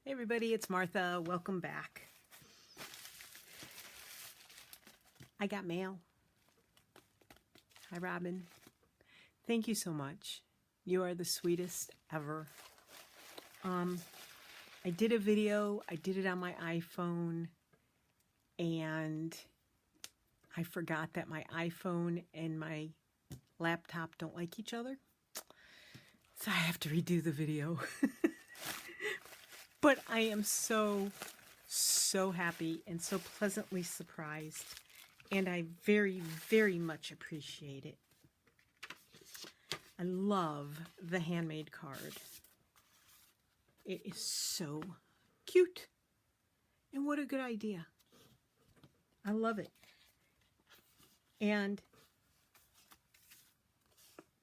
Hey everybody, it's Martha. Welcome back. I got mail. Hi Robin. Thank you so much. You are the sweetest ever. I did a video. I did it on my iPhone and I forgot that my iPhone and my laptop don't like each other. So I have to redo the video. But I am so happy and so pleasantly surprised. And I very, very much appreciate it. I love the handmade card. It is so cute. And what a good idea. I love it. And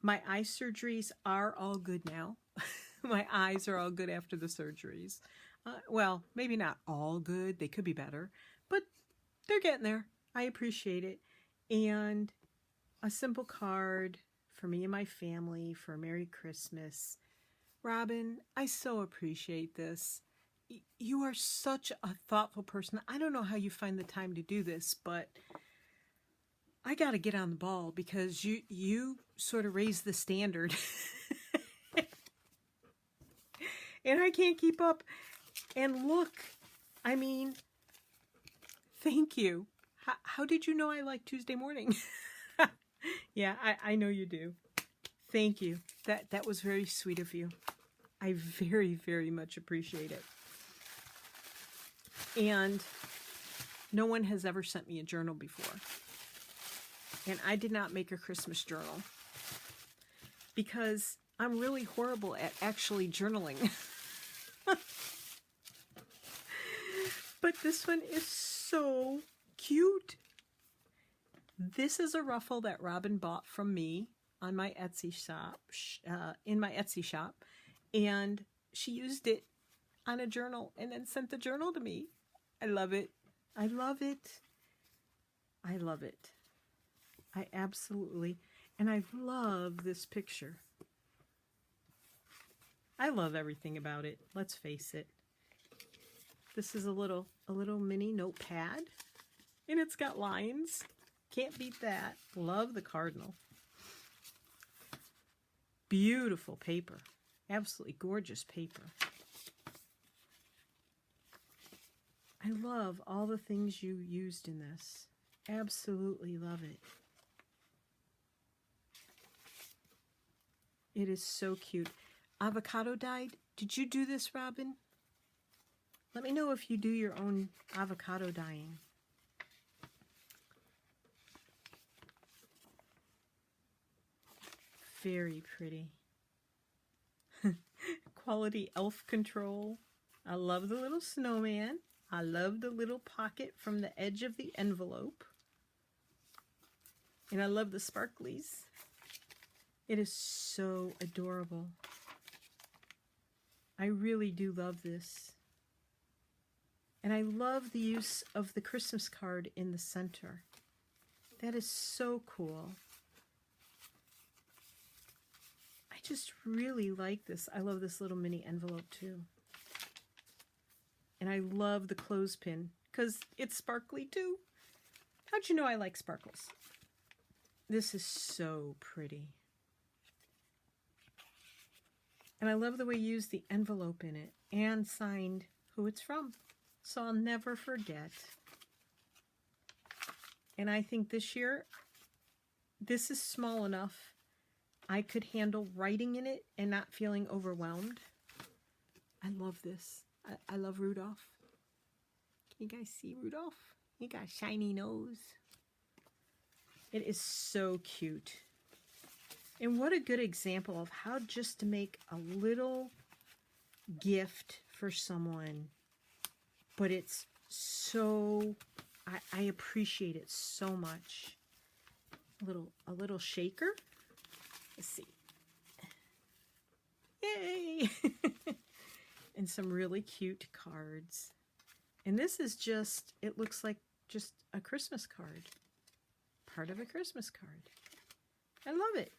my eye surgeries are all good now. My eyes are all good after the surgeries. Well, maybe not all good. They could be better. But they're getting there. I appreciate it. And a simple card for me and my family for a Merry Christmas. Robin, I so appreciate this. You are such a thoughtful person. I don't know how you find the time to do this, but I got to get on the ball because you sort of raise the standard. And I can't keep up. And look, I mean, thank you. How did you know I like Tuesday morning? Yeah, I know you do. Thank you. That was very sweet of you. I very, very much appreciate it. And no one has ever sent me a journal before. And I did not make a Christmas journal because I'm really horrible at actually journaling. But this one is so cute. This is a ruffle that Robin bought from me on my Etsy shop, in my Etsy shop, and she used it on a journal and then sent the journal to me. I love it. I love it. I love it. I absolutely, and I love this picture. I love everything about it. Let's face it. This is a little mini notepad, and it's got lines. Can't beat that. Love the cardinal. Beautiful paper. Absolutely gorgeous paper. I love all the things you used in this. Absolutely love it. It is so cute. Avocado dyed. Did you do this, Robin? Let me know if you do your own avocado dyeing. Very pretty. Quality elf control. I love the little snowman. I love the little pocket from the edge of the envelope. And I love the sparklies. It is so adorable. I really do love this. And I love the use of the Christmas card in the center. That is so cool. I just really like this. I love this little mini envelope too. And I love the clothespin because it's sparkly too. How'd you know I like sparkles? This is so pretty. And I love the way you used the envelope in it and signed who it's from. So I'll never forget. And I think this year, this is small enough I could handle writing in it and not feeling overwhelmed. I love this. I love Rudolph. Can you guys see Rudolph? He got a shiny nose. It is so cute. And what a good example of how just to make a little gift for someone. But it's so, I appreciate it so much. A little shaker. Let's see. Yay! And some really cute cards. And this is just, it looks like just a Christmas card. Part of a Christmas card. I love it.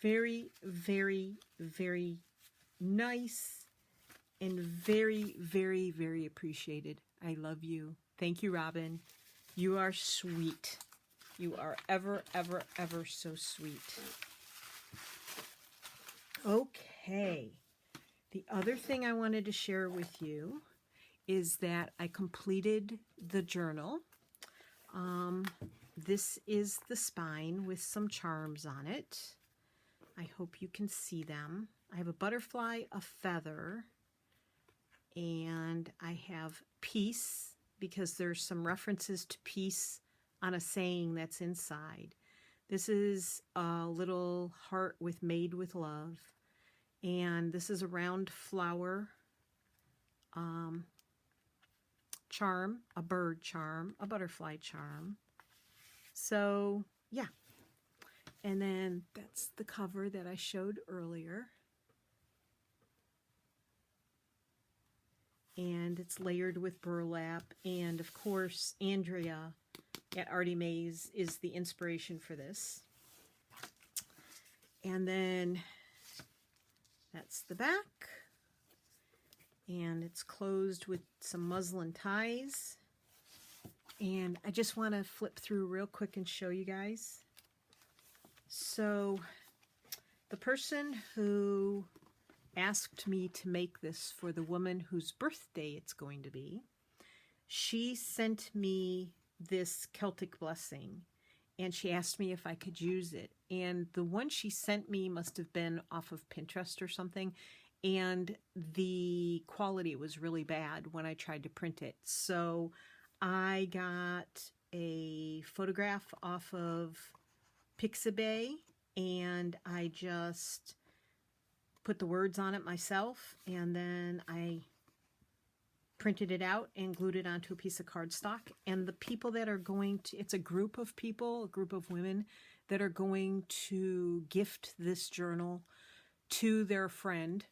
Very, very, very nice. and very, very, very appreciated. I love you. Thank you, Robin. You are sweet. You are ever, ever, ever so sweet. Okay. The other thing I wanted to share with you is that I completed the journal. This is the spine with some charms on it. I hope you can see them. I have a butterfly, a feather, and I have peace because there's some references to peace on a saying that's inside. This is a little heart with made with love, and this is a round flower charm, a bird charm, a butterfly charm. So yeah, and then that's the cover that I showed earlier. And it's layered with burlap, and of course Andrea at Artie Mays is the inspiration for this. And then that's the back, and it's closed with some muslin ties. And I just want to flip through real quick and show you guys. So the person who asked me to make this for the woman whose birthday it's going to be, she sent me this Celtic blessing, and she asked me if I could use it. And the one she sent me must have been off of Pinterest or something, and the quality was really bad when I tried to print it. So I got a photograph off of Pixabay, and I just put the words on it myself, and then I printed it out and glued it onto a piece of cardstock. And the people that are going to, it's a group of people, a group of women that are going to gift this journal to their friend.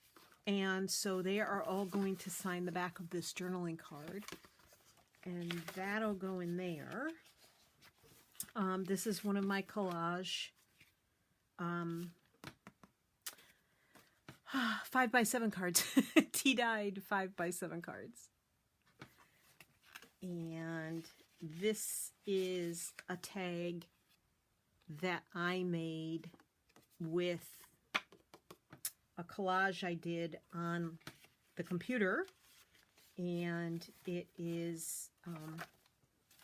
And so they are all going to sign the back of this journaling card, and that'll go in there. This is one of my collage 5x7 cards. Tea-dyed 5x7 cards. And this is a tag that I made with a collage I did on the computer. And it is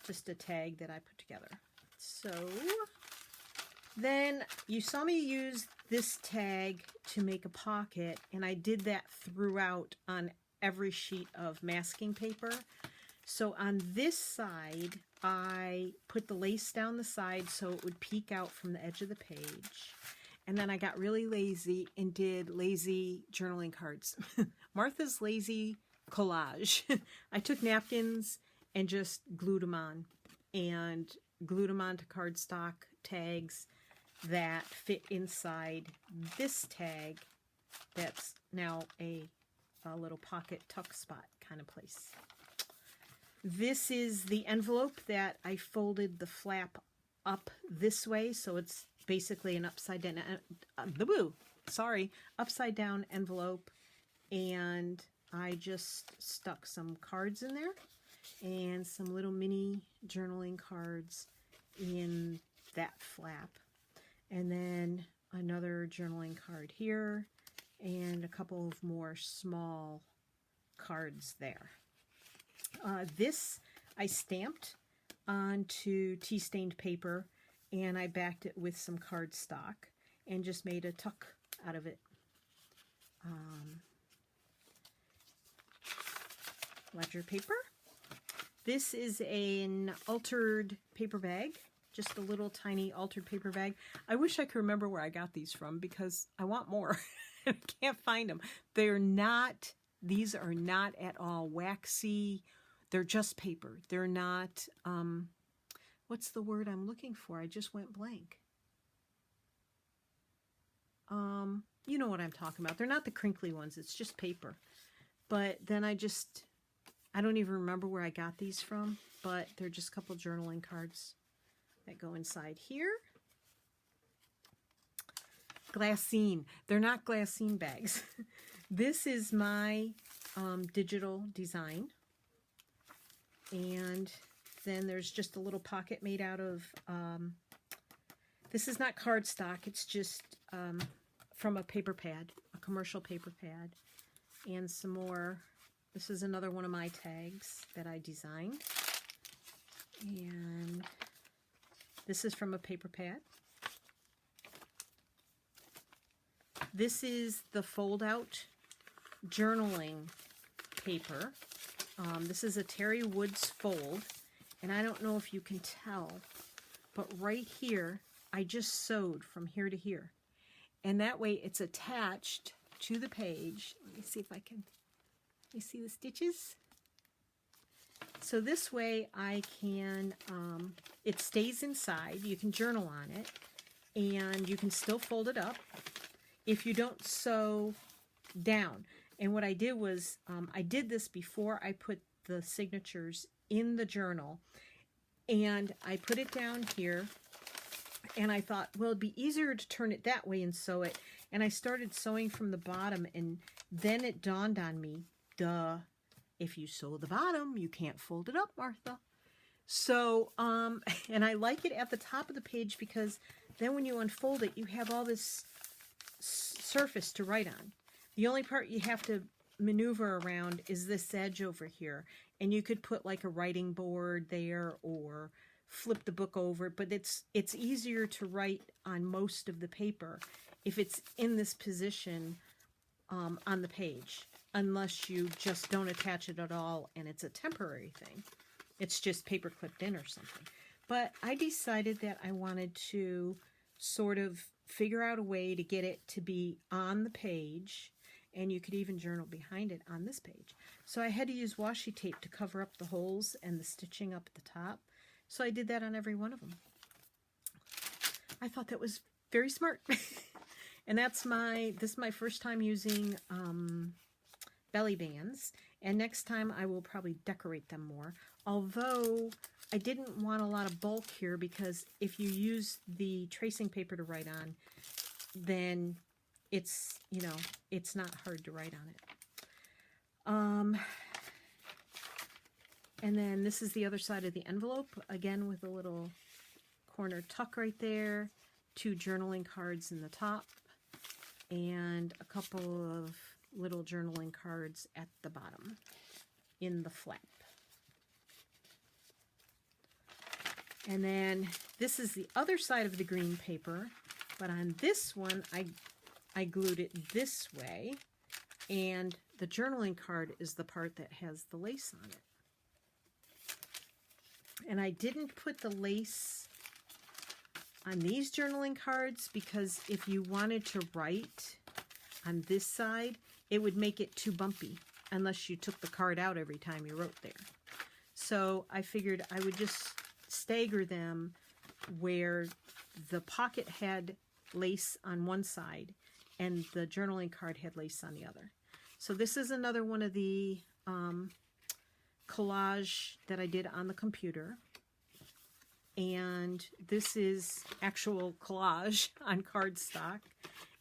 just a tag that I put together. So then you saw me use this tag to make a pocket, and I did that throughout on every sheet of masking paper. So on this side, I put the lace down the side so it would peek out from the edge of the page. And then I got really lazy and did lazy journaling cards. Martha's Lazy Collage. I took napkins and just glued them on, and glued them onto cardstock tags that fit inside this tag that's now a little pocket tuck spot kind of place. This is the envelope that I folded the flap up this way, so it's basically an upside down upside down envelope, and I just stuck some cards in there and some little mini journaling cards in that flap, and then another journaling card here and a couple of more small cards there. This I stamped onto tea-stained paper, and I backed it with some cardstock and just made a tuck out of it. Ledger paper. This is an altered paper bag, just a little tiny altered paper bag. I wish I could remember where I got these from because I want more. I can't find them. These are not at all waxy. They're just paper. They're not, what's the word I'm looking for? I just went blank. You know what I'm talking about. They're not the crinkly ones. It's just paper. But then I don't even remember where I got these from, but they're just a couple journaling cards that go inside here. Glassine. They're not glassine bags. This is my digital design. And then there's just a little pocket made out of, this is not cardstock, it's just from a paper pad, a commercial paper pad. And some more, this is another one of my tags that I designed. And this is from a paper pad. This is the fold-out journaling paper. This is a Terry Woods fold, and I don't know if you can tell, but right here, I just sewed from here to here. And that way it's attached to the page. Let me see if I can, you see the stitches? So this way I can, it stays inside, you can journal on it, and you can still fold it up if you don't sew down. And what I did was, I did this before I put the signatures in the journal, and I put it down here, and I thought, well, it'd be easier to turn it that way and sew it. And I started sewing from the bottom, and then it dawned on me, duh, if you sew the bottom, you can't fold it up, Martha. So, and I like it at the top of the page because then when you unfold it, you have all this surface to write on. The only part you have to maneuver around is this edge over here. And you could put like a writing board there or flip the book over, but it's easier to write on most of the paper if it's in this position on the page, unless you just don't attach it at all and it's a temporary thing. It's just paper clipped in or something. But I decided that I wanted to sort of figure out a way to get it to be on the page, and you could even journal behind it on this page. So I had to use washi tape to cover up the holes and the stitching up at the top. So I did that on every one of them. I thought that was very smart. And this is my first time using belly bands. And next time I will probably decorate them more. Although I didn't want a lot of bulk here, because if you use the tracing paper to write on, then it's, you know, it's not hard to write on it. And then this is the other side of the envelope, again with a little corner tuck right there, 2 journaling cards in the top, and a couple of little journaling cards at the bottom in the flap. And then this is the other side of the green paper, but on this one I glued it this way, and the journaling card is the part that has the lace on it. And I didn't put the lace on these journaling cards because if you wanted to write on this side, it would make it too bumpy unless you took the card out every time you wrote there. So I figured I would just stagger them where the pocket had lace on one side and the journaling card had lace on the other. So this is another one of the collage that I did on the computer. And this is actual collage on cardstock.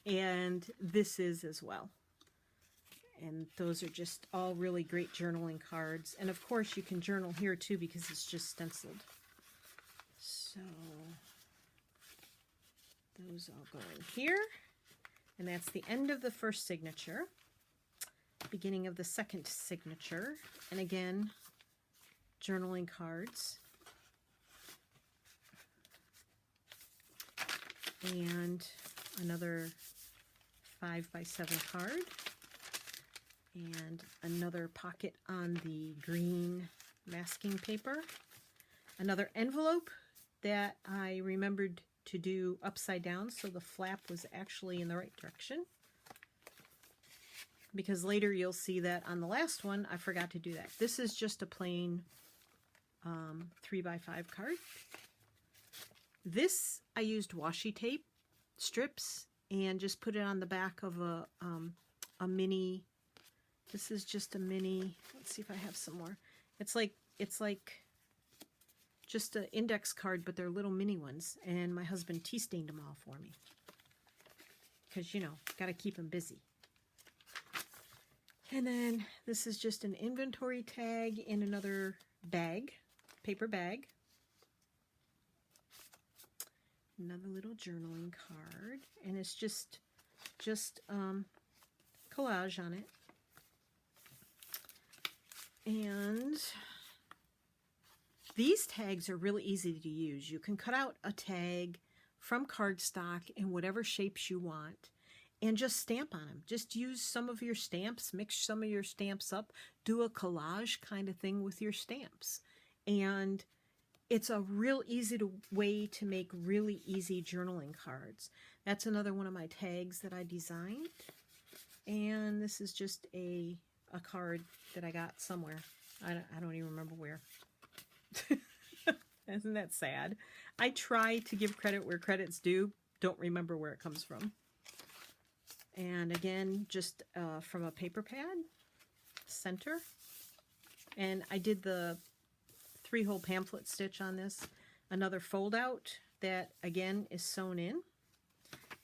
And this is as well. And those are just all really great journaling cards. And of course you can journal here too because it's just stenciled. So those all go in here. And that's the end of the first signature. Beginning of the second signature. And again, journaling cards. And another 5x7 card. And another pocket on the green masking paper. Another envelope that I remembered to do upside down so the flap was actually in the right direction. Because later you'll see that on the last one I forgot to do that. This is just a plain 3x5 card. This I used washi tape strips and just put it on the back of a mini. This is just a mini. Let's see if I have some more. It's like just an index card, but they're little mini ones. And my husband tea stained them all for me because, you know, got to keep him busy. And then this is just an inventory tag in another bag, paper bag. Another little journaling card, and it's just collage on it. And these tags are really easy to use. You can cut out a tag from cardstock in whatever shapes you want and just stamp on them. Just use some of your stamps, mix some of your stamps up, do a collage kind of thing with your stamps. And it's a real easy way to make really easy journaling cards. That's another one of my tags that I designed. And this is just a card that I got somewhere. I don't even remember where. Isn't that sad? I try to give credit where credit's due. Don't remember where it comes from. And again, just from a paper pad, center. And I did the 3-hole pamphlet stitch on this. Another fold out that again is sewn in.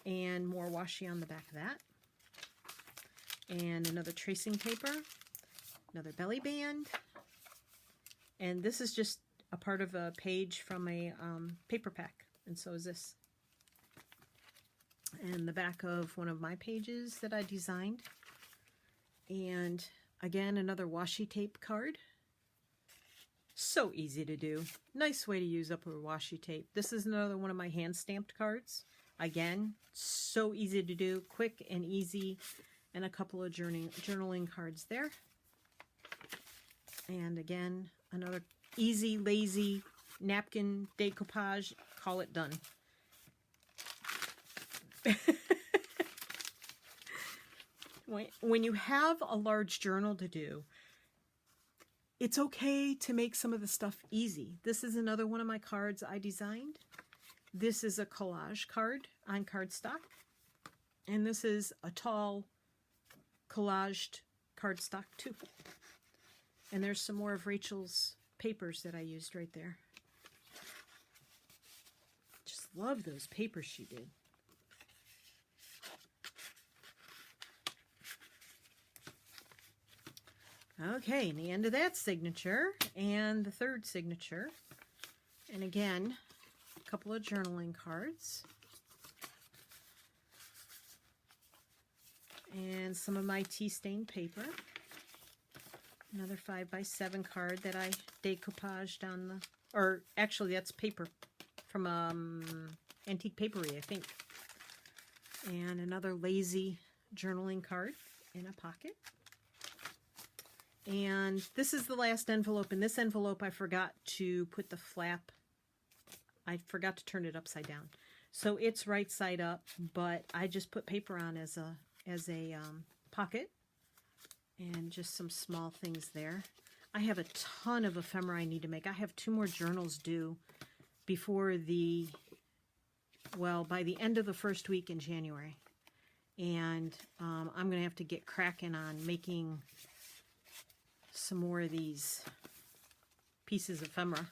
And more washi on the back of that. And another tracing paper. Another belly band. And this is just a part of a page from a paper pack. And so is this. And the back of one of my pages that I designed. And again, another washi tape card. So easy to do. Nice way to use up a washi tape. This is another one of my hand stamped cards. Again, so easy to do, quick and easy. And a couple of journaling cards there. And again, another easy, lazy napkin decoupage. Call it done. When you have a large journal to do, it's okay to make some of the stuff easy. This is another one of my cards I designed. This is a collage card on cardstock. And this is a tall collaged cardstock too. And there's some more of Rachel's papers that I used right there. Just love those papers she did. Okay, and the end of that signature, and the third signature. And again, a couple of journaling cards. And some of my tea-stained paper. Another 5x7 card that I decoupaged on the, or actually that's paper from Antique Papery, I think. And another lazy journaling card in a pocket. And this is the last envelope. In this envelope, I forgot to put the flap. I forgot to turn it upside down. So it's right side up, but I just put paper on as a pocket. And just some small things there. I have a ton of ephemera I need to make. I have 2 more journals due before the, well, by the end of the first week in January. And I'm going to have to get cracking on making some more of these pieces of ephemera.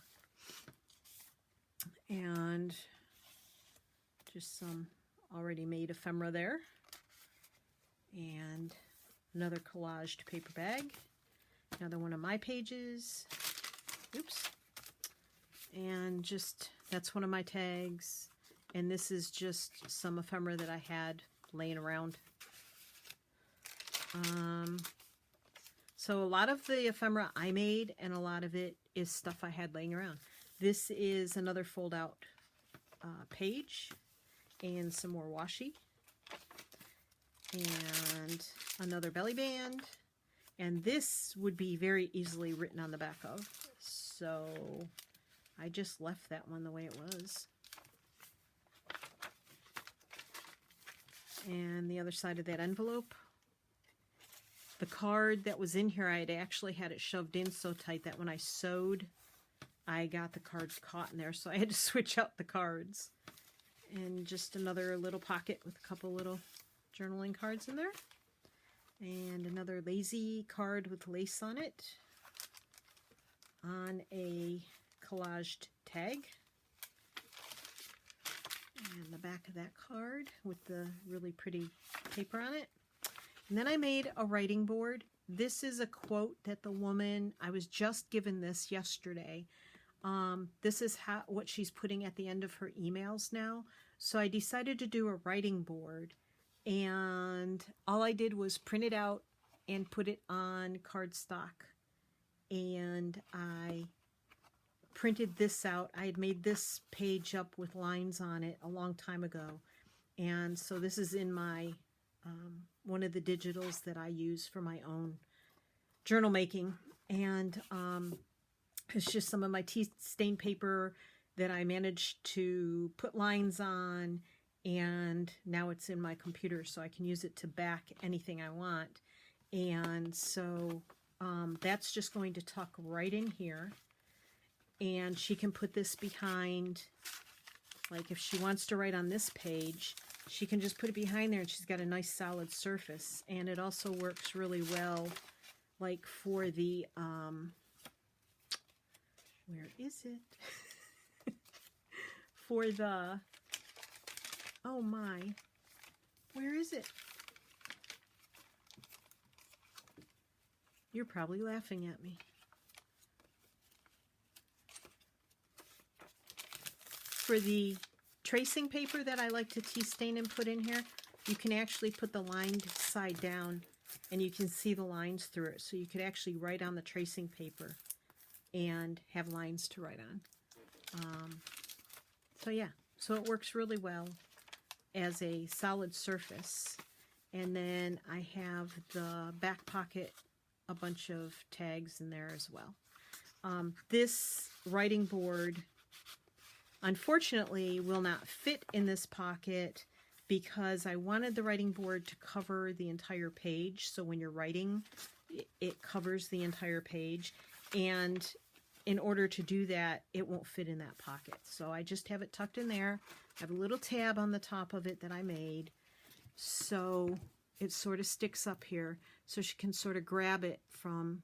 And just some already made ephemera there. And another collaged paper bag. Another one of my pages. Oops. And just, that's one of my tags. And this is just some ephemera that I had laying around. So a lot of the ephemera I made, and a lot of it is stuff I had laying around. This is another fold-out page, and some more washi, and another belly band, and this would be very easily written on the back of, so I just left that one the way it was. And the other side of that envelope, the card that was in here, I had actually had it shoved in so tight that when I sewed, I got the cards caught in there, so I had to switch out the cards. And just another little pocket with a couple little journaling cards in there. And another lazy card with lace on it. On a collaged tag. And the back of that card with the really pretty paper on it. And then I made a writing board this is a quote that the woman, I was just given this yesterday. This is what she's putting at the end of her emails now. So I decided to do a writing board, and all I did was print it out and put it on cardstock. And I printed this out. I had made this page up with lines on it a long time ago. And so this is in my, one of the digitals that I use for my own journal making. And it's just some of my tea stain paper that I managed to put lines on, and now it's in my computer so I can use it to back anything I want. And so that's just going to tuck right in here, and she can put this behind, like if she wants to write on this page, she can just put it behind there, and she's got a nice solid surface. And it also works really well like for the where is it? For the, oh my, where is it? You're probably laughing at me. For the tracing paper that I like to tea stain and put in here, you can actually put the lined side down and you can see the lines through it. So you could actually write on the tracing paper and have lines to write on. So yeah, so it works really well as a solid surface. And then I have the back pocket, a bunch of tags in there as well. This writing board, unfortunately, will not fit in this pocket because I wanted the writing board to cover the entire page. So when you're writing, it covers the entire page. And in order to do that, it won't fit in that pocket. So I just have it tucked in there. I have a little tab on the top of it that I made. So it sort of sticks up here. So she can sort of grab it from,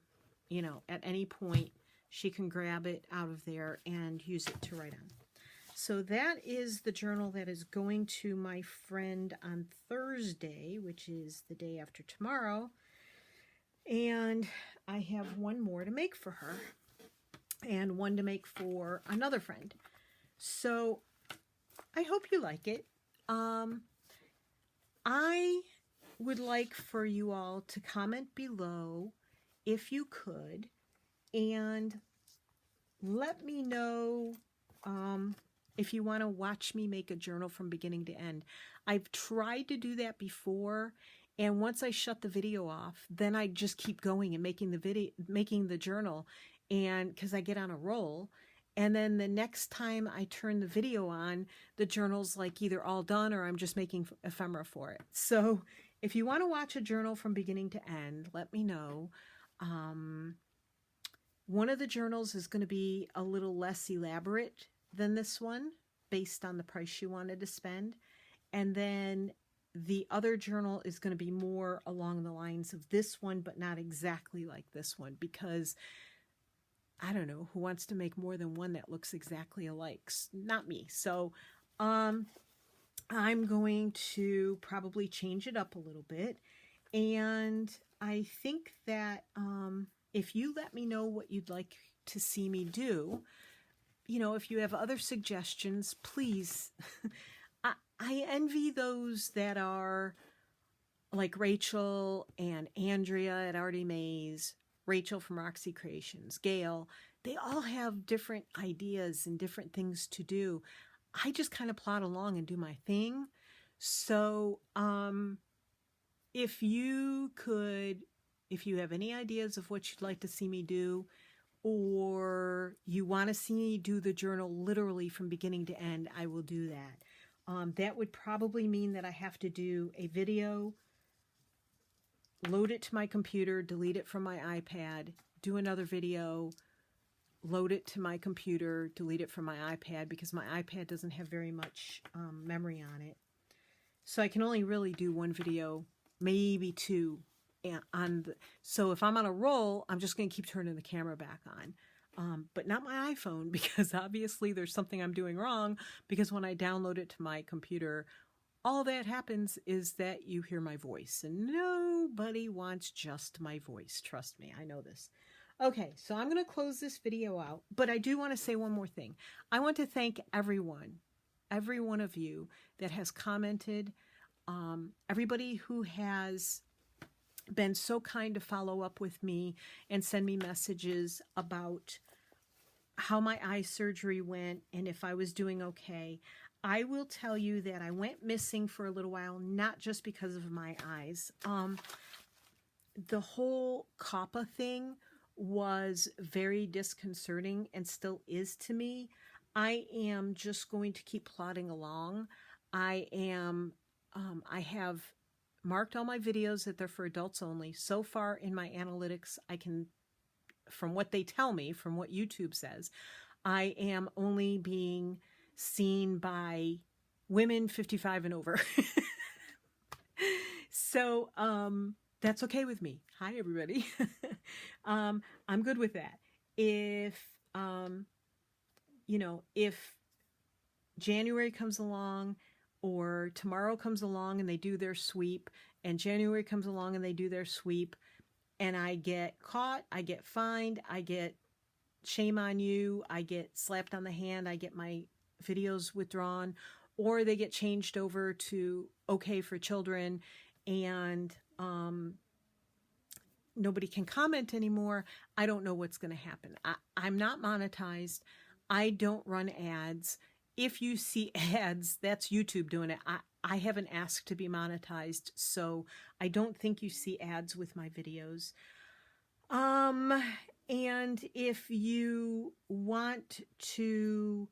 you know, at any point, she can grab it out of there and use it to write on. So that is the journal that is going to my friend on Thursday, which is the day after tomorrow. And I have one more to make for her and one to make for another friend. So I hope you like it. I would like for you all to comment below if you could, and let me know if you want to watch me make a journal from beginning to end. I've tried to do that before, and once I shut the video off, then I just keep going and making the journal, and because I get on a roll. And then the next time I turn the video on, the journal's like either all done or I'm just making ephemera for it. So if you want to watch a journal from beginning to end, let me know. One of the journals is going to be a little less elaborate than this one based on the price you wanted to spend. And then the other journal is going to be more along the lines of this one, but not exactly like this one, because I don't know who wants to make more than one that looks exactly alike. Not me. So I'm going to probably change it up a little bit. And I think that if you let me know what you'd like to see me do, you know, if you have other suggestions, please. I envy those that are like Rachel and Andrea at Artie Mays, Rachel from Roxy Creations, Gail. They all have different ideas and different things to do. I just kind of plod along and do my thing. So if you have any ideas of what you'd like to see me do, or you want to see me do the journal literally from beginning to end, I will do that. That would probably mean that I have to do a video, load it to my computer, delete it from my iPad, do another video, load it to my computer, delete it from my iPad, because my iPad doesn't have very much memory on it. So I can only really do one video, maybe two. So if I'm on a roll, I'm just going to keep turning the camera back on. But not my iPhone, because obviously there's something I'm doing wrong, because when I download it to my computer, all that happens is that you hear my voice, and nobody wants just my voice. Trust me, I know this. Okay, so I'm going to close this video out, but I do want to say one more thing. I want to thank everyone, every one of you that has commented, everybody who has been so kind to follow up with me and send me messages about how my eye surgery went and if I was doing okay. I will tell you that I went missing for a little while, not just because of my eyes. The whole COPPA thing was very disconcerting and still is to me. I am just going to keep plodding along. I have marked all my videos that they're for adults only. So far in my analytics, I can, from what they tell me, from what YouTube says, I am only being seen by women 55 and over. So, that's okay with me. Hi, everybody. I'm good with that. If, if January comes along or tomorrow comes along and they do their sweep, and January comes along and they do their sweep, and I get caught, I get fined, I get shame on you, I get slapped on the hand, I get my videos withdrawn, or they get changed over to okay for children, and nobody can comment anymore. I don't know what's going to happen. I'm not monetized. I don't run ads. If you see ads, that's YouTube doing it. I haven't asked to be monetized, so I don't think you see ads with my videos. And if you want to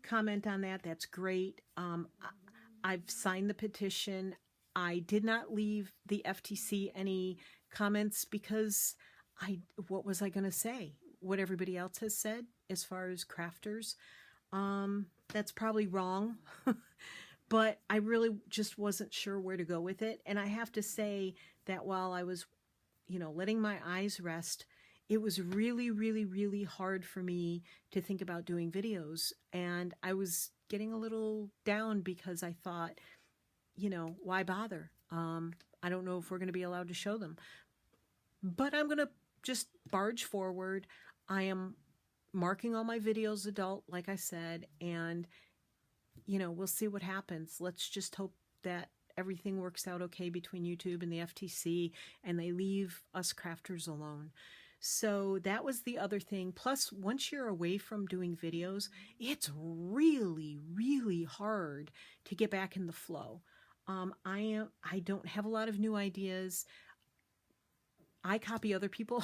comment on that, that's great. I've signed the petition. I did not leave the FTC any comments because what was I going to say? What everybody else has said as far as crafters. That's probably wrong, but I really just wasn't sure where to go with it. And I have to say that while I was, letting my eyes rest, it was really, really, really hard for me to think about doing videos. And I was getting a little down because I thought, why bother? I don't know if we're going to be allowed to show them, but I'm going to just barge forward. I am marking all my videos adult, like I said, and, we'll see what happens. Let's just hope that everything works out okay between YouTube and the FTC, and they leave us crafters alone. So that was the other thing. Plus, once you're away from doing videos, it's really, really hard to get back in the flow. I don't have a lot of new ideas. I copy other people.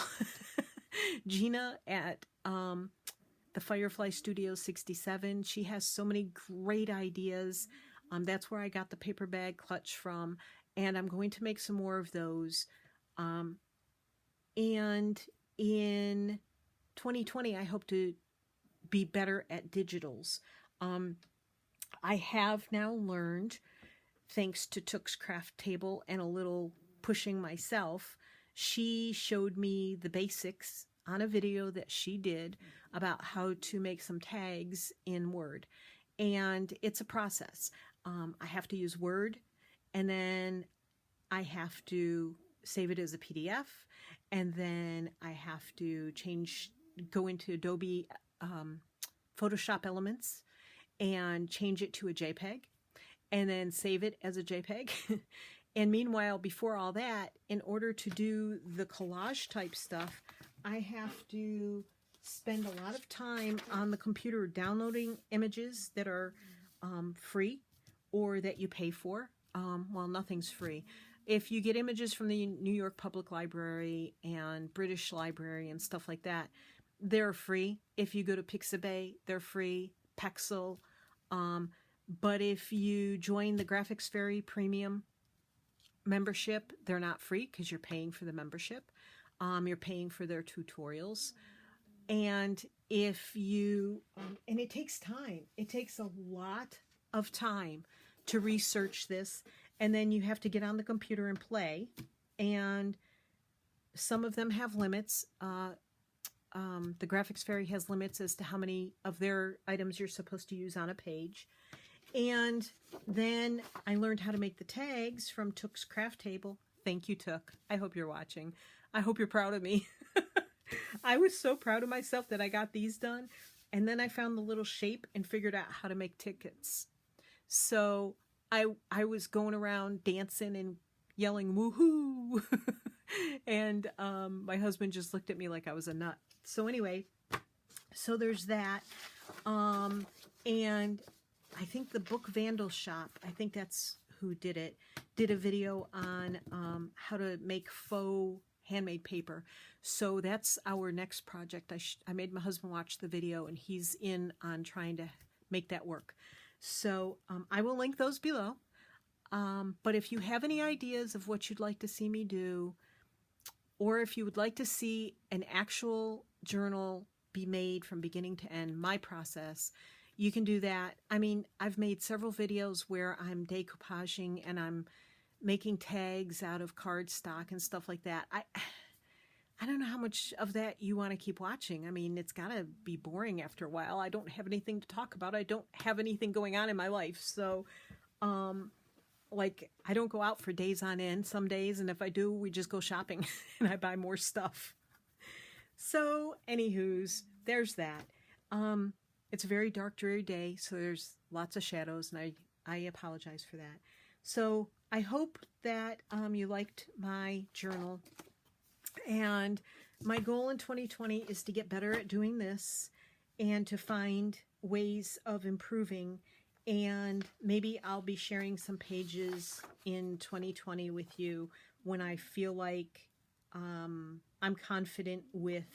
Gina at the Firefly Studio 67, she has so many great ideas. That's where I got the paper bag clutch from, and I'm going to make some more of those. And in 2020, I hope to be better at digitals. I have now learned, thanks to Took's Craft Table and a little pushing myself, she showed me the basics on a video that she did about how to make some tags in Word. And it's a process. I have to use Word, and then I have to save it as a PDF, and then I have to go into Adobe Photoshop Elements and change it to a JPEG, and then save it as a JPEG. And meanwhile, before all that, in order to do the collage type stuff, I have to spend a lot of time on the computer downloading images that are free or that you pay for. Well, nothing's free. If you get images from the New York Public Library and British Library and stuff like that, they're free. If you go to Pixabay, they're free. Pexel. But if you join the Graphics Fairy Premium membership, they're not free because you're paying for the membership. You're paying for their tutorials. And if you, and it takes time. It takes a lot of time to research this. And then you have to get on the computer and play. And some of them have limits. The Graphics Fairy has limits as to how many of their items you're supposed to use on a page. And then I learned how to make the tags from Took's Craft Table. Thank you, Took. I hope you're watching. I hope you're proud of me. I was so proud of myself that I got these done. And then I found the little shape and figured out how to make tickets. So I was going around dancing and yelling, woohoo! And my husband just looked at me like I was a nut. So anyway, so there's that. And I think the Book Vandal Shop, I think that's who did it, did a video on how to make faux handmade paper. So that's our next project. I made my husband watch the video, and he's in on trying to make that work. So I will link those below. But if you have any ideas of what you'd like to see me do, or if you would like to see an actual journal be made from beginning to end, my process, you can do that. I mean, I've made several videos where I'm decoupaging and I'm making tags out of cardstock and stuff like that. I don't know how much of that you want to keep watching. I mean, it's got to be boring after a while. I don't have anything to talk about. I don't have anything going on in my life. So, like, I don't go out for days on end some days. And if I do, we just go shopping and I buy more stuff. So, anywho's, there's that. It's a very dark, dreary day, so there's lots of shadows, and I apologize for that. So I hope that you liked my journal. And my goal in 2020 is to get better at doing this and to find ways of improving. And maybe I'll be sharing some pages in 2020 with you when I feel like I'm confident with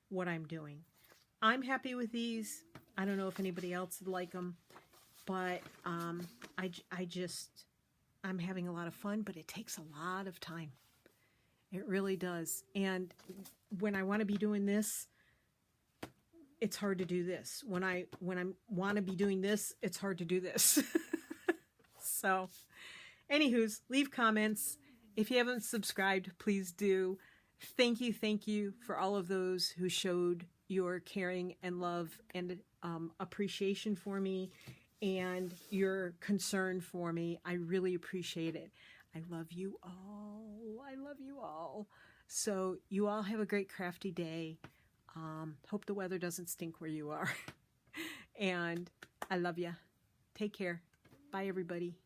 what I'm doing. I'm happy with these. I don't know if anybody else would like them, but I'm having a lot of fun, but it takes a lot of time. It really does. And when I want to be doing this, it's hard to do this. When I want to be doing this, it's hard to do this. So, anywho's, leave comments. If you haven't subscribed, please do. Thank you for all of those who showed your caring and love and appreciation for me and your concern for me. I really appreciate it. I love you all. I love you all. So you all have a great crafty day. Hope the weather doesn't stink where you are. And I love you. Take care. Bye, everybody.